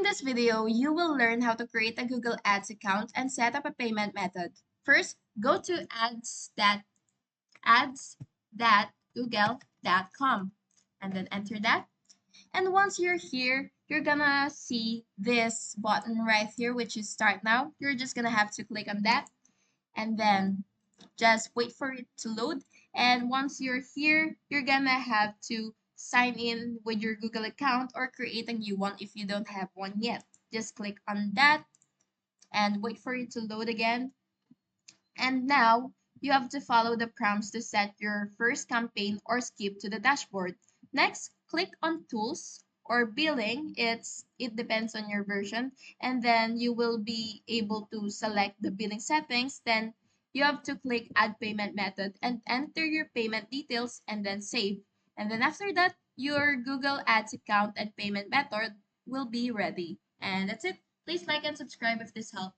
this video, you will learn how to create a Google Ads account and set up a payment method. First, go to ads.google.com and then enter that. And once you're here, you're gonna see this button right here, which is Start Now. You're just gonna have to click on that and then just wait for it to load. And once you're here, you're gonna have to sign in with your Google account or create a new one if you don't have one yet. Just click on that and wait for it to load again. And now you have to follow the prompts to set your first campaign or skip to the dashboard. Next, click on Tools or Billing. It depends on your version. And then you will be able to select the billing settings. Then you have to click Add Payment Method and enter your payment details and then save. And then after that, your Google Ads account and payment method will be ready. And that's it. Please like and subscribe if this helped.